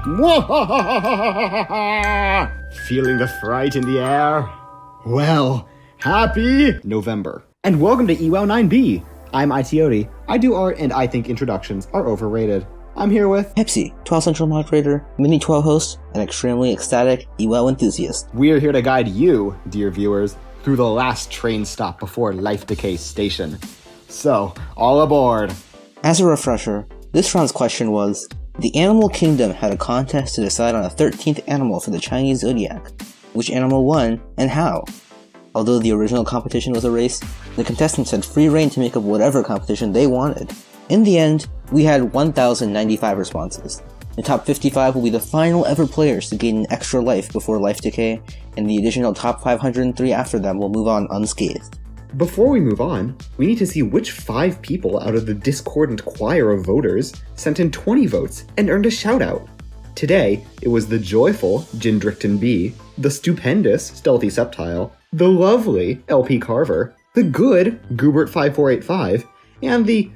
Feeling the fright in the air? Well, happy November. And welcome to EWOW 9B. I'm iTeoti. I do art and I think introductions are overrated. I'm here with Pepsi, 12 Central Moderator, Mini 12 host, and extremely ecstatic EWOW enthusiast. We are here to guide you, dear viewers, through the last train stop before Life Decay Station. So, all aboard! As a refresher, this round's question was, the animal kingdom had a contest to decide on a 13th animal for the Chinese zodiac. Which animal won, and how? Although the original competition was a race, the contestants had free reign to make up whatever competition they wanted. In the end, we had 1,095 responses. The top 55 will be the final ever players to gain an extra life before life decay, and the additional top 503 after them will move on unscathed. Before we move on, we need to see which 5 people out of the discordant choir of voters sent in 20 votes and earned a shoutout. Today, it was the joyful Jindrikton B, the stupendous Stealthy Septile, the lovely Lpcarver, the good Goobert5485, and the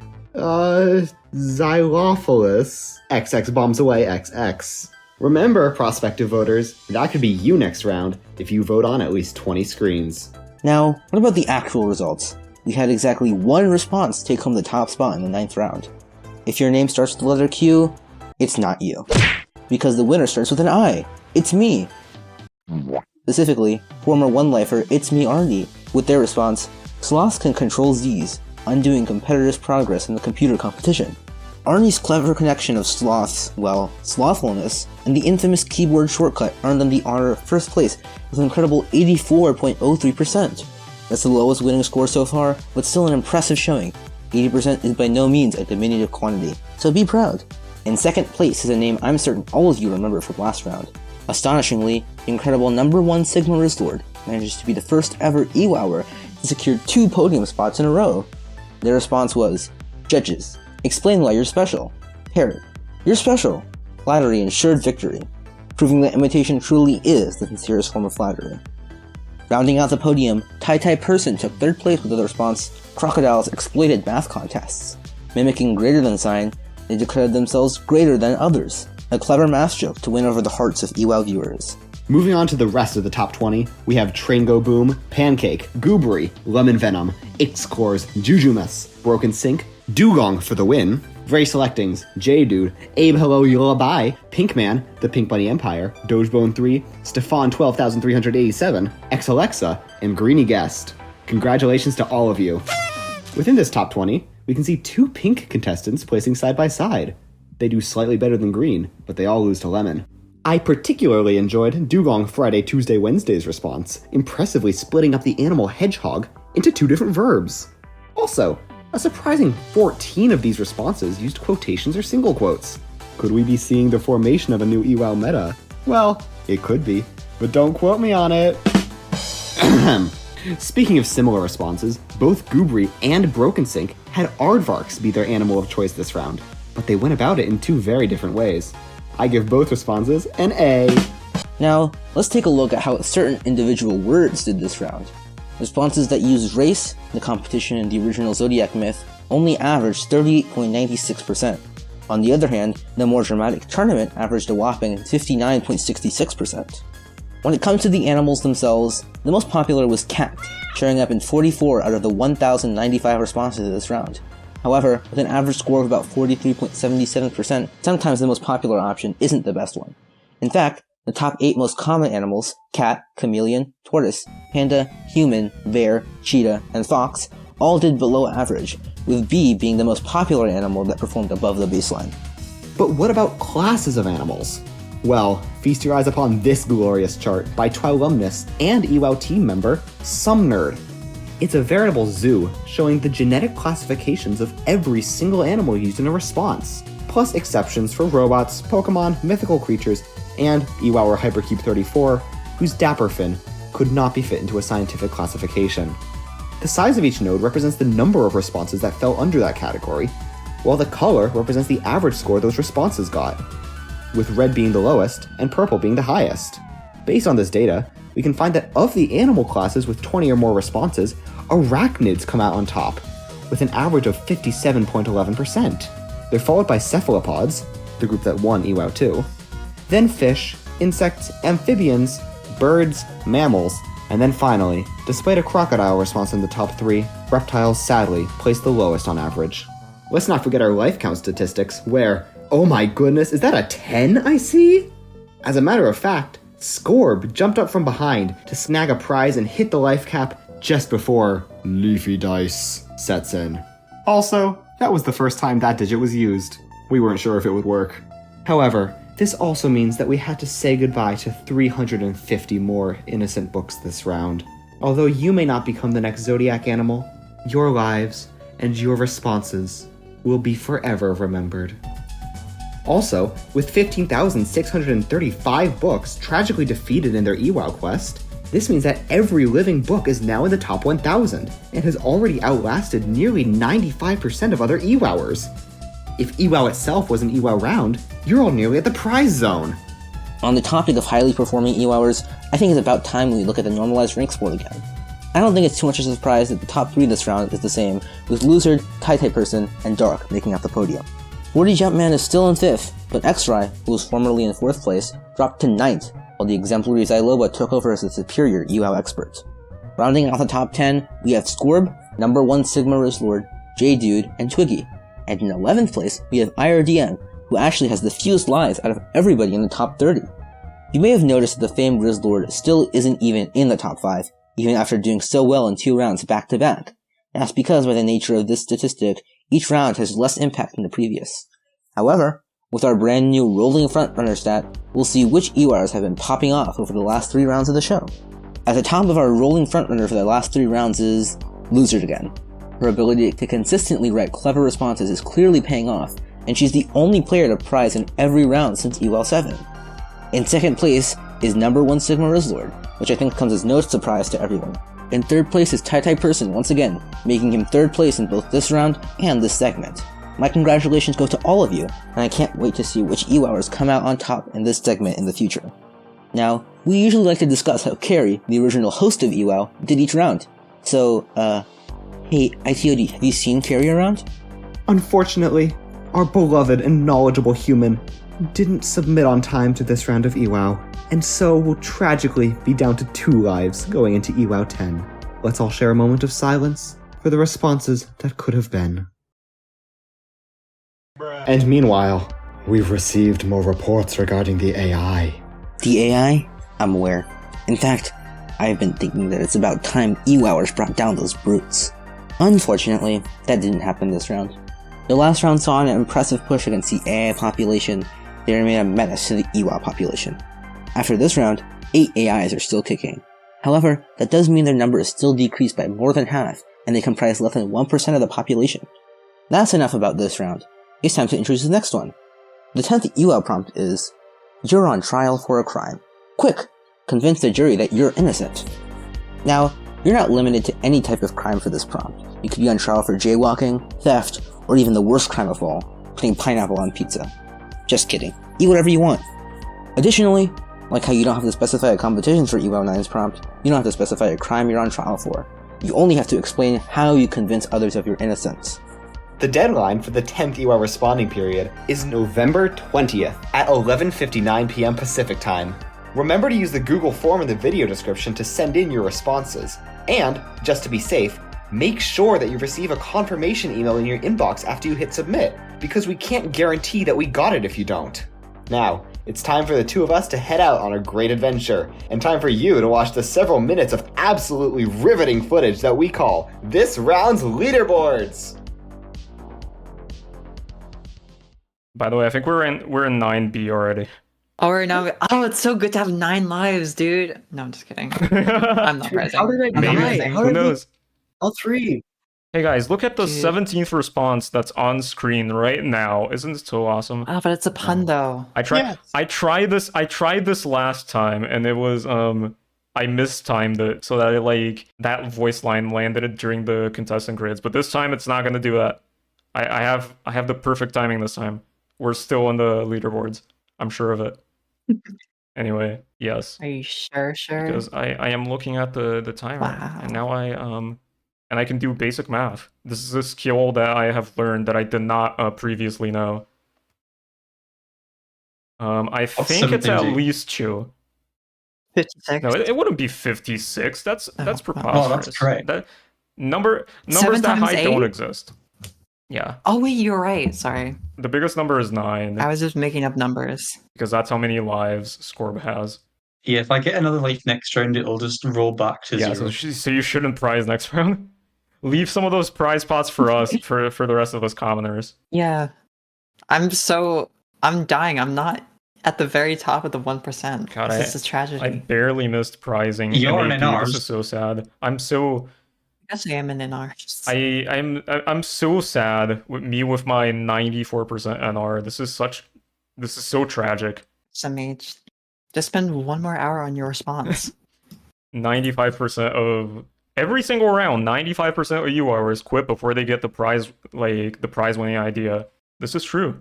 Xylophilus XX Bombs Away XX. Remember, prospective voters, that could be you next round if you vote on at least 20 screens. Now, what about the actual results? We had exactly one response take home the top spot in the 9th round. If your name starts with the letter Q, it's not you. Because the winner starts with an I. It's me. Specifically, former one-lifer It's Me Arnie, with their response, Sloths can control Z's, undoing competitors' progress in the computer competition. Arnie's clever connection of sloths, well, slothfulness, and the infamous keyboard shortcut earned them the honor of first place with an incredible 84.03%. That's the lowest winning score so far, but still an impressive showing. 80% is by no means a diminutive quantity, so be proud. In second place is a name I'm certain all of you remember from last round. Astonishingly, the incredible number 1 Sigma Rizlord manages to be the first ever EWOWer to secure 2 podium spots in a row. Their response was, Judges, explain why you're special. Parrot, you're special. Flattery ensured victory, proving that imitation truly is the sincerest form of flattery. Rounding out the podium, Tai Person took 3rd place with the response, Crocodiles exploited math contests. Mimicking greater than sign, they declared themselves greater than others. A clever math joke to win over the hearts of EWOW viewers. Moving on to the rest of the top 20, we have Train Go Boom, Pancake, Goobery, Lemon Venom, Ixcores, Jujumus, Broken Sync, Dugong for the win, Very Selectings, J-Dude, Abe Hello Yola Bye, Pinkman, The Pink Bunny Empire, Dojebone 3, Stefan 12387, X Alexa, and Greenie Guest. Congratulations to all of you. Within this top 20, we can see 2 pink contestants placing side by side. They do slightly better than green, but they all lose to lemon. I particularly enjoyed Dugong Friday, Tuesday, Wednesday's response, impressively splitting up the animal hedgehog into 2 different verbs. Also, a surprising 14 of these responses used quotations or single quotes. Could we be seeing the formation of a new EWOW meta? Well, it could be, but don't quote me on it. Speaking of similar responses, both Goobery and Broken Sync had aardvarks be their animal of choice this round, but they went about it in 2 very different ways. I give both responses an A. Now, let's take a look at how certain individual words did this round. Responses that used race, the competition in the original Zodiac myth, only averaged 38.96%. On the other hand, the more dramatic tournament averaged a whopping 59.66%. When it comes to the animals themselves, the most popular was cat, showing up in 44 out of the 1,095 responses to this round. However, with an average score of about 43.77%, sometimes the most popular option isn't the best one. In fact, the top 8 most common animals, cat, chameleon, tortoise, panda, human, bear, cheetah, and fox, all did below average, with bee being the most popular animal that performed above the baseline. But what about classes of animals? Well, feast your eyes upon this glorious chart by Twilumnus and EWOW team member, Sumnerd. It's a veritable zoo, showing the genetic classifications of every single animal used in a response, plus exceptions for robots, Pokemon, mythical creatures, and EWOWer Hypercube 34, whose Dapperfin could not be fit into a scientific classification. The size of each node represents the number of responses that fell under that category, while the color represents the average score those responses got, with red being the lowest and purple being the highest. Based on this data, we can find that of the animal classes with 20 or more responses, arachnids come out on top, with an average of 57.11%. They're followed by cephalopods, the group that won EWOW 2, then fish, insects, amphibians, birds, mammals, and then finally, despite a crocodile response in the top 3, reptiles sadly placed the lowest on average. Let's not forget our life count statistics, where, oh my goodness, is that a 10 I see? As a matter of fact, Scorb jumped up from behind to snag a prize and hit the life cap just before Leafy Dice sets in. Also, that was the first time that digit was used. We weren't sure if it would work. However, this also means that we had to say goodbye to 350 more innocent books this round. Although you may not become the next zodiac animal, your lives and your responses will be forever remembered. Also, with 15,635 books tragically defeated in their EWOW quest, this means that every living book is now in the top 1,000 and has already outlasted nearly 95% of other EWOWers. If EWOW itself was an EWOW round, you're all nearly at the prize zone. On the topic of highly performing EWOWers, I think it's about time we look at the normalized ranks board again. I don't think it's too much of a surprise that the top 3 this round is the same, with Lizard, Tai-Tai Person, and Dark making up the podium. 40 Jumpman is still in 5th, but X-Ray, who was formerly in 4th place, dropped to 9th, while the exemplary Zyloba took over as the superior EWOW expert. Rounding out the top 10, we have Scorb, number 1 Sigma Rizzlord, J-Dude, and Twiggy. And in 11th place, we have IRDM, who actually has the fewest lives out of everybody in the top 30. You may have noticed that the famed Rizzlord still isn't even in the top 5, even after doing so well in 2 rounds back-to-back. That's because by the nature of this statistic, each round has less impact than the previous. However, with our brand new rolling frontrunner stat, we'll see which EWOWers have been popping off over the last 3 rounds of the show. At the top of our rolling frontrunner for the last 3 rounds is Lizard again. Her ability to consistently write clever responses is clearly paying off, and she's the only player to prize in every round since EWOW 7. In 2nd place is number 1 Sigma Rizzlord, which I think comes as no surprise to everyone. In 3rd place is Tai-Tai Person once again, making him 3rd place in both this round and this segment. My congratulations go to all of you, and I can't wait to see which EWOWers come out on top in this segment in the future. Now, we usually like to discuss how Cary, the original host of EWOW, did each round. So, hey, iTeoti, have you seen Cary around? Unfortunately, our beloved and knowledgeable human didn't submit on time to this round of EWOW, and so will tragically be down to 2 lives going into EWOW 10. Let's all share a moment of silence for the responses that could have been. And meanwhile, we've received more reports regarding the AI. The AI? I'm aware. In fact, I've been thinking that it's about time EWOWers brought down those brutes. Unfortunately, that didn't happen this round. The last round saw an impressive push against the AI population. They remain a menace to the EWOW population. After this round, 8 AIs are still kicking. However, that does mean their number is still decreased by more than half, and they comprise less than 1% of the population. That's enough about this round. It's time to introduce the next one. The 10th EWOW prompt is, "You're on trial for a crime. Quick! Convince the jury that you're innocent." Now, you're not limited to any type of crime for this prompt. You could be on trial for jaywalking, theft, or even the worst crime of all, putting pineapple on pizza. Just kidding. Eat whatever you want. Additionally, like how you don't have to specify a competition for EWOW 9's prompt, you don't have to specify a crime you're on trial for. You only have to explain how you convince others of your innocence. The deadline for the 10th EWOW responding period is November 20th at 11:59 p.m. Pacific time. Remember to use the Google form in the video description to send in your responses. And, just to be safe, make sure that you receive a confirmation email in your inbox after you hit submit, because we can't guarantee that we got it if you don't. Now, it's time for the 2 of us to head out on a great adventure, and time for you to watch the several minutes of absolutely riveting footage that we call this round's leaderboards! By the way, I think we're in 9B already. Oh, right now. Oh, it's so good to have 9 lives, dude. No, I'm just kidding. I'm not rising. How did I I'm not Maybe. rising. How Who did we- knows? All 3. Hey guys, look at the Dude. 17th response that's on screen right now. Isn't it so awesome? Oh, but it's a pun, though. I tried Yes. I tried this last time, and it was I mistimed it so that that voice line landed during the contestant grids, but this time it's not gonna do that. I have the perfect timing this time. We're still on the leaderboards. I'm sure of it. Anyway, yes. Are you sure? Because I am looking at the timer, Wow. and now I can do basic math. This is a skill that I have learned that I did not previously know. I think it's at least 2. 56. No, it wouldn't be 56. That's Oh, preposterous. well, that's correct. Numbers 7 that times high don't 8? exist. Yeah. Oh wait, you're right. Sorry, The biggest number is 9 I was just making up numbers. because that's how many lives Scorb has. Yeah, if I get another life next round, it'll just roll back to Yeah, 0. so you shouldn't prize next round. Leave some of those prize pots for us, for the rest of us commoners. Yeah, I'm dying. I'm not at the very top of the 1%. God, This is a tragedy. I barely missed prizing. You're in in AP. ours. This is so sad. I'm so Yes, I am in ours. I'm so sad with my 94% NR. This is so tragic. Some age. Just spend 1 more hour on your response. 95% of every single round, 95% of you hours quit before they get the prize, like the prize winning idea. This is true.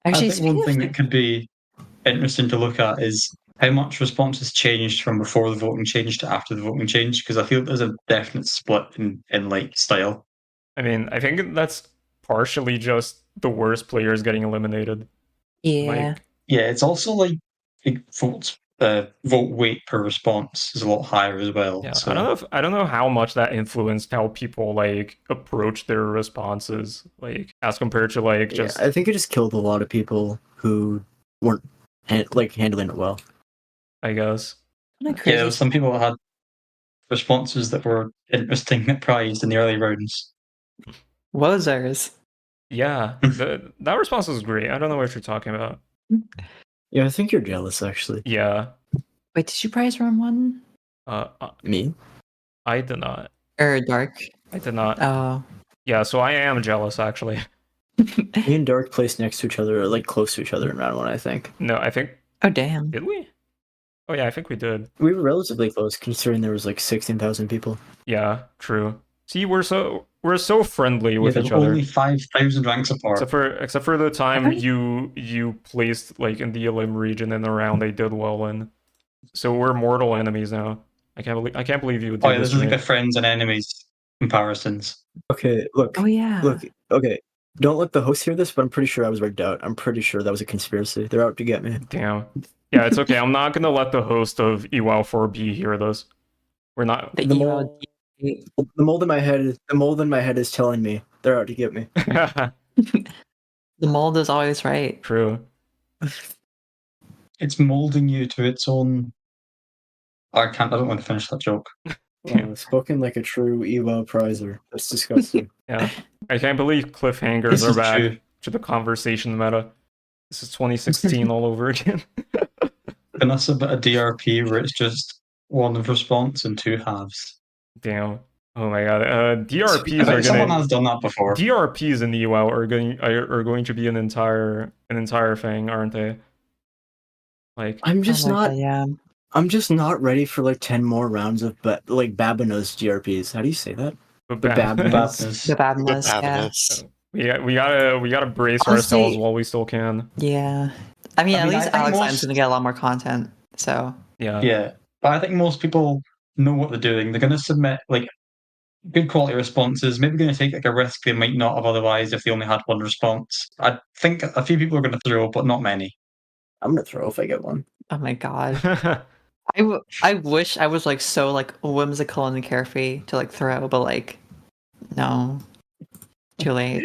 Actually, I think one thing that could be interesting to look at is how much responses changed from before the voting changed to after the voting changed, because I feel there's a definite split in like style. I mean, I think that's partially just the worst players getting eliminated. yeah. Yeah, it's also like vote weight per response is a lot higher as well. Yeah, so. I don't know how much that influenced how people like approach their responses, like as compared to like just. Yeah, I think it just killed a lot of people who weren't handling it well. I guess. Kinda Yeah, crazy. there were some people that had responses that were interesting that prized in the early rounds. Wozers. Yeah, that response was great. I don't know what you're talking about. Yeah, I think you're jealous, actually. Yeah. Wait, did you prize round 1? Me? I did not. Or Dark? I did not. Oh. Yeah, so I am jealous actually. Me and Dark placed next to each other, or like close to each other in round 1, I think. No, I think Oh, damn. did we? Oh yeah, I think we did. We were relatively close, considering there was like 16,000 people. Yeah, true. See, we're so friendly with There's each other. only 5,000 ranks apart. Except for the time you placed like in the elim region in the round they did well in. So we're mortal enemies now. I can't believe you would do Oh yeah, this this is to like me. the friends and enemies comparisons. Okay, look. Oh, yeah. Look, okay. Don't let the host hear this, but I'm pretty sure I was rigged out. I'm pretty sure that was a conspiracy. They're out to get me. Damn. Yeah, it's okay. I'm not gonna let the host of EWOW 4B hear this. We're not. The The emo- mold in my head is telling me they're out to get me. the mold is always right. True. It's molding you to its own. I don't want to finish that joke. Spoken like a true EWOW prizer. That's disgusting. Yeah. I can't believe cliffhangers This are is back true. to the conversation meta. This is 2016 all over again. And that's a bit of DRP where it's just 1 of response and 2 halves. Damn. Oh my god. I DRPs are think someone gonna. has done that before. DRPs in the EWOW are going to be an entire thing, aren't they? Like I'm just Oh my not. God, yeah. I'm just not ready for like 10 more rounds of like Babinos GRPs. How do you say that? Babinose. Babinose. The badness. Yeah. Happiness. we gotta brace Honestly- ourselves while we still can. Yeah. I mean, I at mean, least I think Alex most- Line's gonna get a lot more content. So. Yeah. Yeah, but I think most people know what they're doing. They're going to submit like good quality responses. Maybe going to take like a risk they might not have otherwise if they only had 1 response. I think a few people are going to throw, but not many. I'm gonna throw if I get one. Oh my God. I wish I was like so like whimsical and carefree to like throw, but like, no. Too late.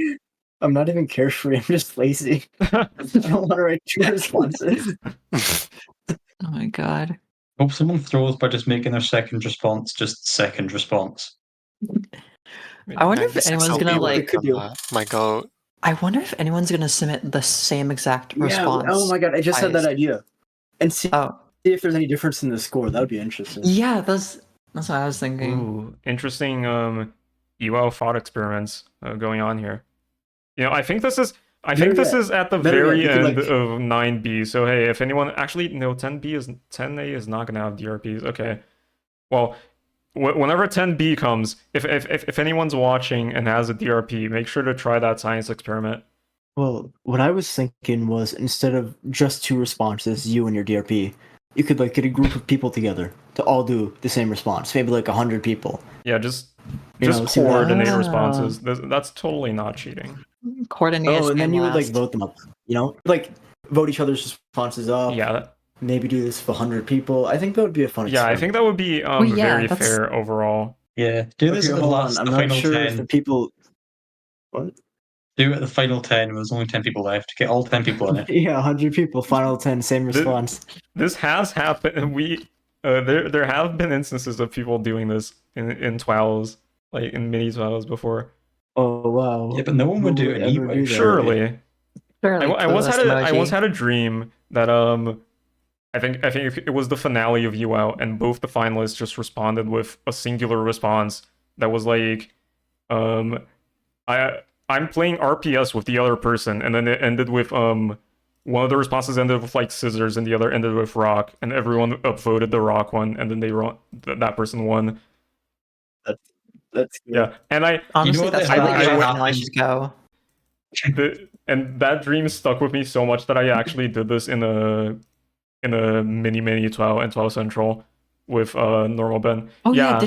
I'm not even carefree. I'm just lazy. I don't want to write 2 responses. Oh my God. Hope someone throws by just making their second response just second response. I wonder if 96 anyone's gonna LB like. could do. my goat. I wonder if anyone's gonna submit the same exact Yeah. response. Oh my god! I just had that twice. idea. And see Oh if there's any difference in the score. That would be interesting. yeah, that's what I was thinking. Ooh, interesting EWOW thought experiments going on here. You know, I think this is at the Better very yet, you end could, like- of 9B. So hey, if anyone actually no 10A is not gonna have DRPs. Okay, well, whenever 10B comes, if anyone's watching and has a DRP, make sure to try that science experiment. Well, what I was thinking was instead of just 2 responses, you and your DRP, you could like get a group of people together to all do the same response. Maybe like 100 people. Yeah, just You know, see what coordinate happens. responses. That's totally not cheating. Coordinated. Oh, and then you would like last. vote them up. You know, like vote each other's responses up. Yeah, Maybe do this with 100 people. I think that would be a fun yeah, I experiment. think that would be yeah, very that's- fair overall. Yeah, do this Okay, at the hold last, on. the I'm not final sure 10. if the people. What? Do it at the final 10 when there's only 10 people left. Get all 10 people in it. Yeah, 100 people. Final 10, same response. This has happened, and there have been instances of people doing this in TWOWs, like in mini TWOWs before. Oh wow. Yeah, but no one would do it in Who would ever EWOW. do that? Surely, I once had Clueless I once emoji. had a dream that I think it was the finale of EWOW, and both the finalists just responded with a singular response that was like, I'm playing RPS with the other person, and then it ended with one of the responses ended with like scissors, and the other ended with rock, and everyone upvoted the rock one, and then that person won. That's good. Yeah, and Honestly, what that's the how hell the actually finalists go. and that dream stuck with me so much that I actually did this in a mini 12 and 12 Central with normal Ben. Oh yeah,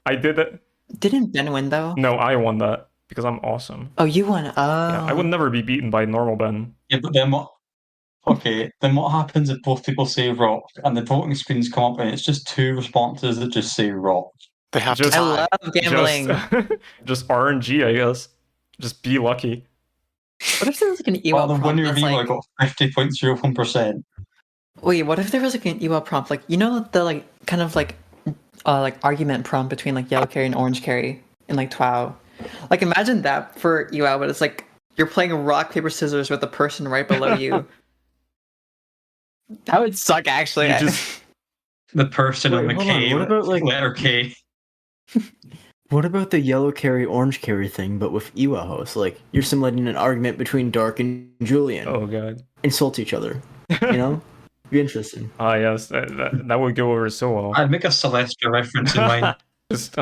I did it. didn't Ben win though? No, I won that because I'm awesome. Oh, you won. Oh, Yeah, I would never be beaten by normal Ben. Yeah, but then what? Okay, then what happens if both people say rock and the voting screens come up and it's just two responses that just say rock? They have Just- to I tie. love gambling. Just RNG, I guess. Just be lucky. What if there was like an Well, EWOW the prompt winner of that's EWOW like, got 50.01%. wait, what if there was like an EWOW prompt, like the like kind of like argument prompt between like yellow carry and orange carry in like TWOW. Like imagine that for EWOW, but it's like you're playing rock paper scissors with the person right below you. That would suck, actually. You just The person on Wait, the hold on, K, what about, like- letter K. What about the yellow carry, orange carry thing, but with EWA hosts? Like, you're simulating an argument between Dark and Julian. oh god. Insult each other. You know? Be interesting. Ah yes, that would go over so well. I'd make a Celestia reference in mine. Just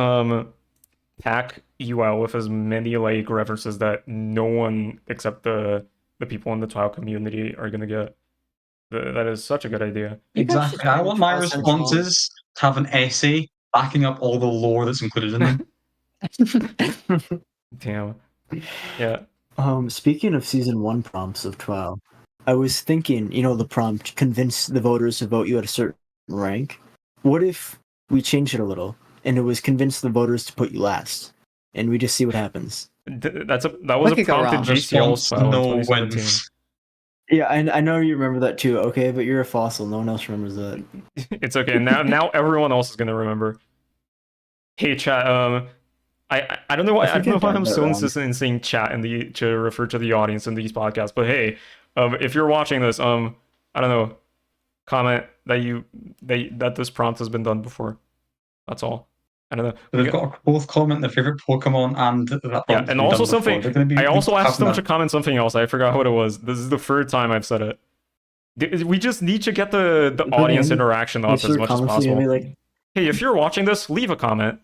pack you out with as many like references that no one except the people in the TWOW community are gonna get. That is such a good idea. You guys Exactly. should I try want my Trial Central. responses to have an essay backing up all the lore that's included in them. Damn. Yeah. Speaking of season 1 prompts of 12, I was thinking, you know, the prompt, convince the voters to vote you at a certain rank. What if we change it a little and it was convince the voters to put you last, and we just see what happens? That was What a could go prompt in wrong? GCL Response style in no 2017. wins. Yeah, I know you remember that too, okay, but you're a fossil. No one else remembers that. It's okay. Now everyone else is gonna remember. Hey chat. I don't know why I I think don't know I've why done I'm that so wrong. insistent in saying chat to refer to the audience in these podcasts. But hey, if you're watching this, I don't know, comment that this prompt has been done before. That's all. I don't know. They've got to both comment their favorite Pokemon and that Yeah, prompt's and been also done before. something. They're gonna be I also asked them having to comment something else. I forgot what it was. This is the third time I've said it. We just need to get the audience interaction up as much as possible. Like, Hey, if you're watching this, leave a comment.